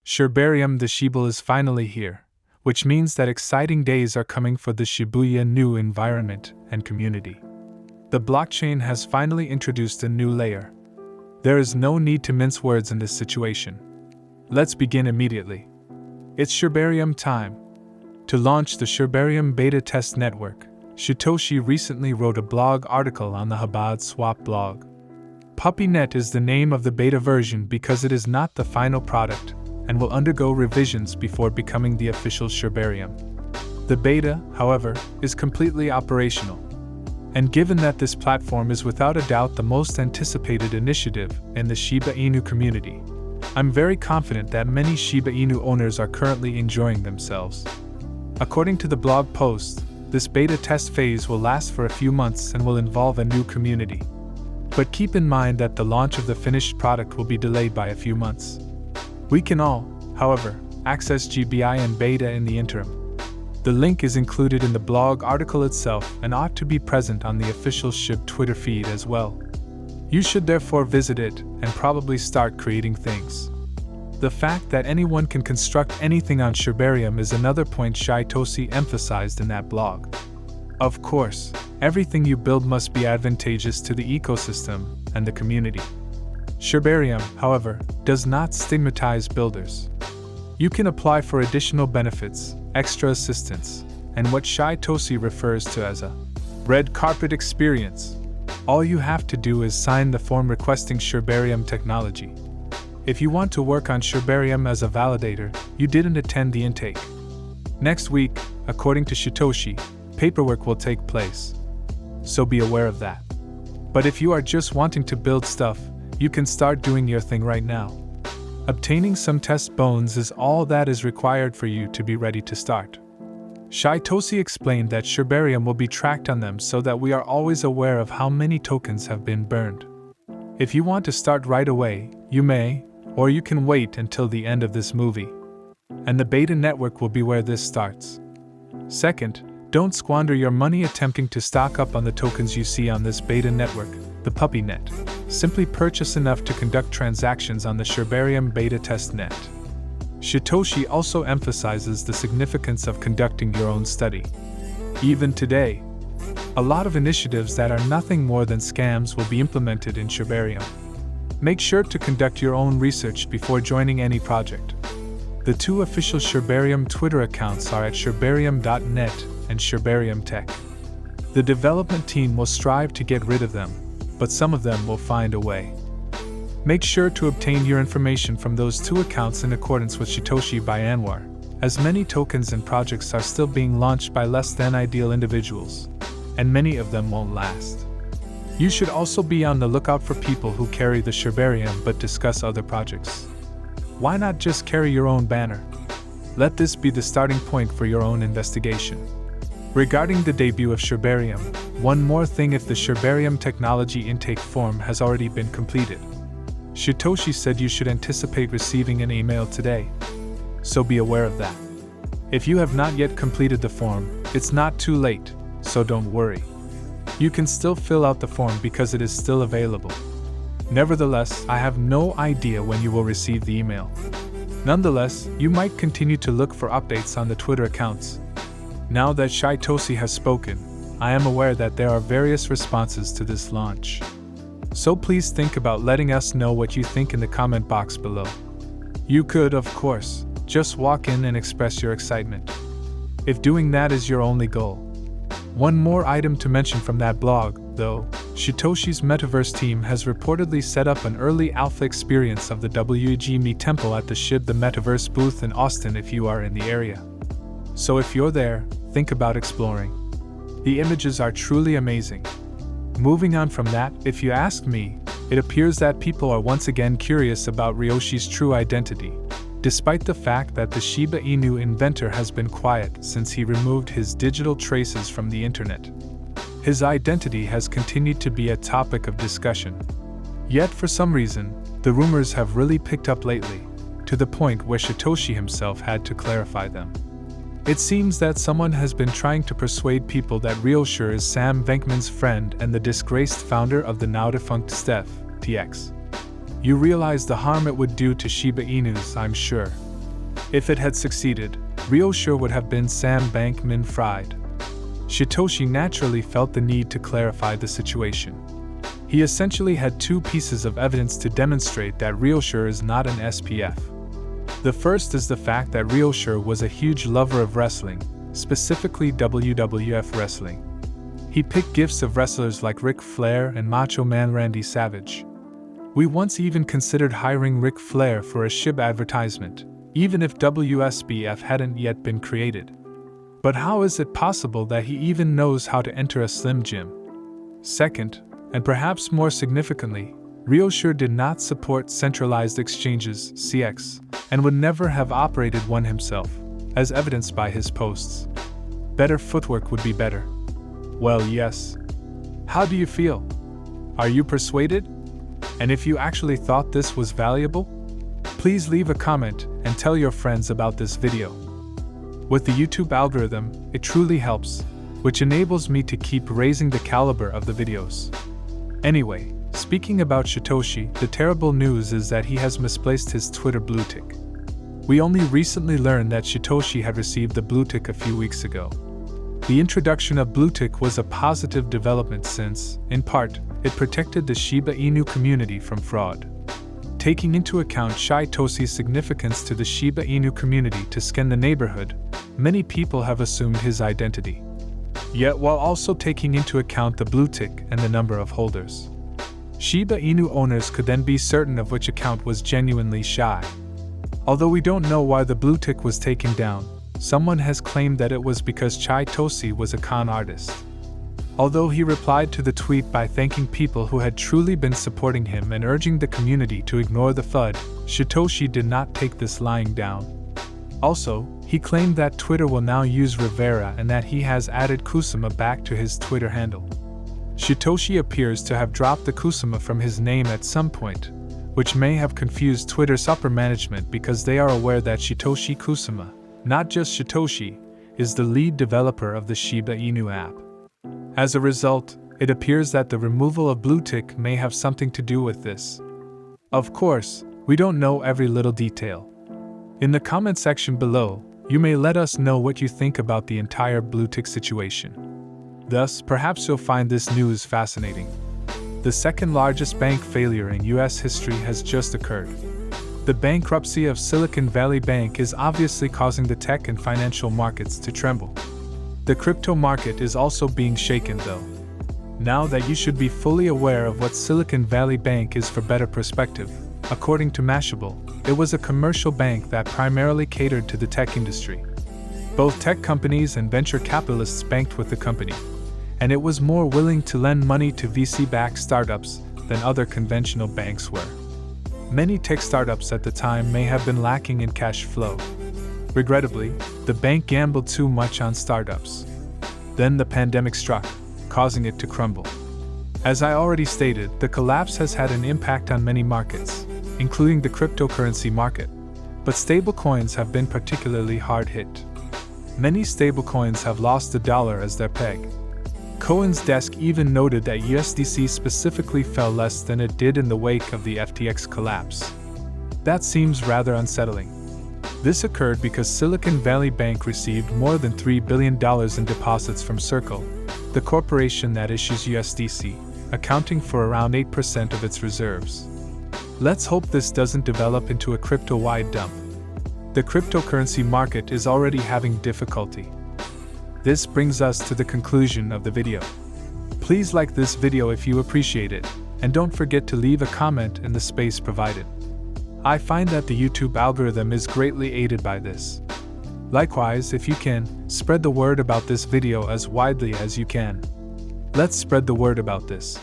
Shibarium, the Shibal, is finally here, which means that exciting days are coming for the Shiba Inu environment and community. The blockchain has finally introduced a new layer. There is no need to mince words in this situation. Let's begin immediately. It's Shibarium time. To launch the Shibarium beta test network, Satoshi recently wrote a blog article on the Shibaswap blog. PuppyNet is the name of the beta version because it is not the final product and will undergo revisions before becoming the official Shibarium. The beta, however, is completely operational. And given that this platform is without a doubt the most anticipated initiative in the Shiba Inu community, I'm very confident that many Shiba Inu owners are currently enjoying themselves. According to the blog post, this beta test phase will last for a few months and will involve a new community. But keep in mind that the launch of the finished product will be delayed by a few months. We can all, however, access GBI and beta in the interim. The link is included in the blog article itself and ought to be present on the official Shib Twitter feed as well. You should therefore visit it and probably start creating things. The fact that anyone can construct anything on Shibarium is another point Satoshi emphasized in that blog. Of course, everything you build must be advantageous to the ecosystem and the community. Shibarium, however, does not stigmatize builders. You can apply for additional benefits, extra assistance, and what Satoshi refers to as a red carpet experience. All you have to do is sign the form requesting Shibarium technology. If you want to work on Shibarium as a validator, you didn't attend the intake. Next week, according to Satoshi, paperwork will take place. So be aware of that. But if you are just wanting to build stuff, you can start doing your thing right now. Obtaining some test bones is all that is required for you to be ready to start. Satoshi explained that Shibarium will be tracked on them so that we are always aware of how many tokens have been burned. If you want to start right away, you may, or you can wait until the end of this movie. And the beta network will be where this starts. Second, don't squander your money attempting to stock up on the tokens you see on this beta network, the PuppyNet. Simply purchase enough to conduct transactions on the Shibarium beta test net. Satoshi also emphasizes the significance of conducting your own study. Even today, a lot of initiatives that are nothing more than scams will be implemented in Shibarium. Make sure to conduct your own research before joining any project. The two official Shibarium Twitter accounts are at shibarium.net and Shibarium Tech. The development team will strive to get rid of them, but some of them will find a way. Make sure to obtain your information from those two accounts in accordance with Satoshi by Anwar, as many tokens and projects are still being launched by less than ideal individuals, and many of them won't last. You should also be on the lookout for people who carry the Shibarium but discuss other projects. Why not just carry your own banner? Let this be the starting point for your own investigation. Regarding the debut of Shibarium, one more thing: if the Shibarium technology intake form has already been completed, Satoshi said you should anticipate receiving an email today. So be aware of that. If you have not yet completed the form, it's not too late, so don't worry. You can still fill out the form because it is still available. Nevertheless, I have no idea when you will receive the email. Nonetheless, you might continue to look for updates on the Twitter accounts. Now that Satoshi has spoken, I am aware that there are various responses to this launch. So please think about letting us know what you think in the comment box below. You could, of course, just walk in and express your excitement, if doing that is your only goal. One more item to mention from that blog, though: Satoshi's Metaverse team has reportedly set up an early alpha experience of the WGME Temple at the Shib the Metaverse booth in Austin if you are in the area. So if you're there, think about exploring. The images are truly amazing. Moving on from that, if you ask me, it appears that people are once again curious about Ryoshi's true identity, despite the fact that the Shiba Inu inventor has been quiet since he removed his digital traces from the internet. His identity has continued to be a topic of discussion. Yet for some reason, the rumors have really picked up lately, to the point where Satoshi himself had to clarify them. It seems that someone has been trying to persuade people that Ryoshi is Sam Bankman's friend and the disgraced founder of the now-defunct Steph TX. You realize the harm it would do to Shiba Inus, I'm sure. If it had succeeded, Ryosure would have been Sam Bankman-Fried. Satoshi naturally felt the need to clarify the situation. He essentially had two pieces of evidence to demonstrate that Ryosure is not an SPF. The first is the fact that Ryosure was a huge lover of wrestling, specifically WWF wrestling. He picked gifts of wrestlers like Ric Flair and Macho Man Randy Savage. We once even considered hiring Ric Flair for a Shib advertisement, even if WSBF hadn't yet been created. But how is it possible that he even knows how to enter a Slim Jim? Second, and perhaps more significantly, Ryosure did not support centralized exchanges, CX, and would never have operated one himself, as evidenced by his posts. Better footwork would be better. Well, yes. How do you feel? Are you persuaded? And if you actually thought this was valuable, please leave a comment and tell your friends about this video. With the YouTube algorithm, it truly helps, which enables me to keep raising the caliber of the videos. Anyway, speaking about Satoshi, the terrible news is that he has misplaced his Twitter blue tick. We only recently learned that Satoshi had received the blue tick a few weeks ago. The introduction of blue tick was a positive development since, in part, it protected the Shiba Inu community from fraud. Taking into account Satoshi's significance to the Shiba Inu community to scan the neighborhood, many people have assumed his identity. Yet while also taking into account the blue tick and the number of holders, Shiba Inu owners could then be certain of which account was genuinely shy. Although we don't know why the blue tick was taken down, someone has claimed that it was because Satoshi was a con artist. Although he replied to the tweet by thanking people who had truly been supporting him and urging the community to ignore the FUD, Satoshi did not take this lying down. Also, he claimed that Twitter will now use Rivera and that he has added Kusama back to his Twitter handle. Satoshi appears to have dropped the Kusama from his name at some point, which may have confused Twitter's upper management because they are aware that Satoshi Kusama, not just Satoshi, is the lead developer of the Shiba Inu app. As a result, it appears that the removal of blue tick may have something to do with this. Of course, we don't know every little detail. In the comment section below, you may let us know what you think about the entire blue tick situation. Thus, perhaps you'll find this news fascinating. The second largest bank failure in US history has just occurred. The bankruptcy of Silicon Valley Bank is obviously causing the tech and financial markets to tremble. The crypto market is also being shaken though. Now that you should be fully aware of what Silicon Valley Bank is for better perspective, according to Mashable, it was a commercial bank that primarily catered to the tech industry. Both tech companies and venture capitalists banked with the company, and it was more willing to lend money to VC-backed startups than other conventional banks were. Many tech startups at the time may have been lacking in cash flow. Regrettably, the bank gambled too much on startups. Then the pandemic struck, causing it to crumble. As I already stated, the collapse has had an impact on many markets, including the cryptocurrency market, but stablecoins have been particularly hard hit. Many stablecoins have lost the dollar as their peg. Cohen's desk even noted that USDC specifically fell less than it did in the wake of the FTX collapse. That seems rather unsettling. This occurred because Silicon Valley Bank received more than $3 billion in deposits from Circle, the corporation that issues USDC, accounting for around 8% of its reserves. Let's hope this doesn't develop into a crypto-wide dump. The cryptocurrency market is already having difficulty. This brings us to the conclusion of the video. Please like this video if you appreciate it, and don't forget to leave a comment in the space provided. I find that the YouTube algorithm is greatly aided by this. Likewise, if you can, spread the word about this video as widely as you can. Let's spread the word about this.